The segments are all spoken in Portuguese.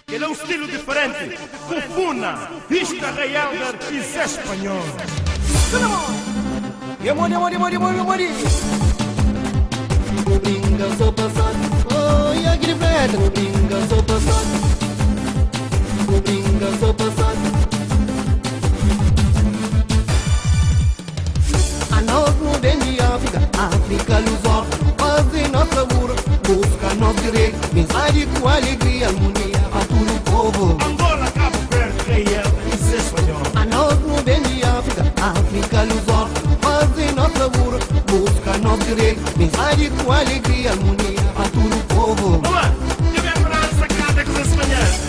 Ele é um estilo diferente. Cofuna, isto é Helder e Zé Espanhol. No brinca só passado, oi a griveta. No brinca só passado, no brinca só passado. A nós não vem de África, África lusófona. Fazem nossa labor, busca nosso direito. Mensagem com alegria, harmonia a todo o povo. Angola, Cabo Verde, Helder e Zé Espanhol. A nós não vem de África, África lusófona. Fazem nossa labor, busca nosso direito. Mensagem com alegria, harmonia a todo o povo. Vamos lá, eu venho para essa casa com os espanhóis.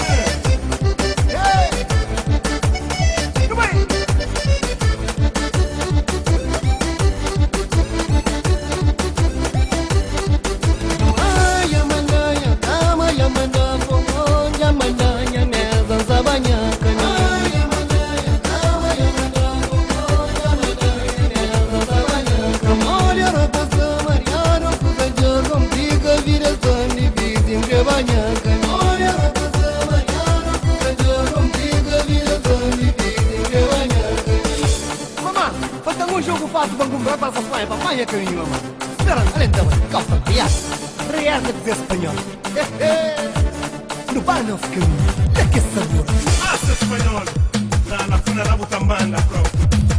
Papai é caminho, mamãe. Espera, além da mãe, calça, reada de espanhol. No bar não se caminha, é que sabor. Zé Espanhol, na funeral butambanda, bro.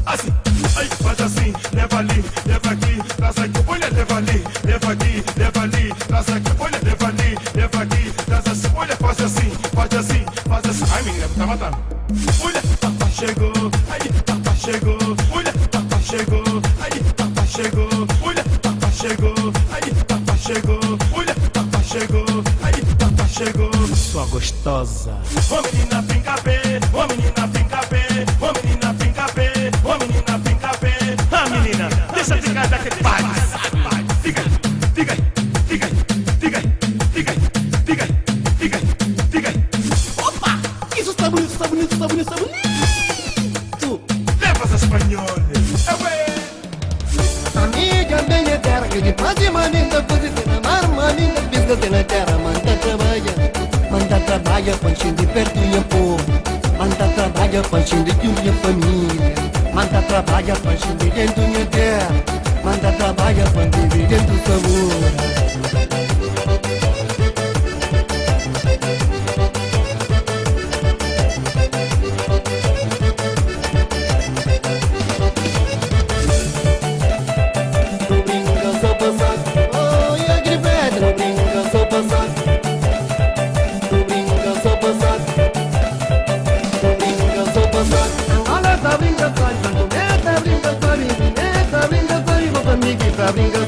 Assim, ai, faz assim, leva ali, leva aqui, traz aqui, olha, leva ali, leva aqui, traz aqui, olha, leva ali, leva aqui, traz assim, olha, faz assim, faz assim, faz assim. Ai, menina, tá matando. Olha, papai chegou, ai, papai chegou, olha, papai chegou, ai, papai chegou, olha, papai chegou, ai, papai chegou, olha, papai chegou, ai, papai chegou. Sua gostosa. Ô menina, finca pé, ô menina, finca pé, ô menina, finca pé, ô menina, finca pé. Ah, menina, deixa de ficar daquele pai. Fica aí, fica aí, fica aí, fica aí, fica aí, fica aí, fica aí, fica aí. Opa! Isso está bonito, está bonito, está bonito, está bonito! Leva as espanholas. Amiga minha terra, que de paz e maninda, coisa na mar, maninda, bisga na terra, manda trabalha, panchinho de perto e povo, manda trabalha, panchinho de minha família, manda trabalha, panchinho de dentro minha terra, manda trabalha, panchinho de dentro do sabor. Brinca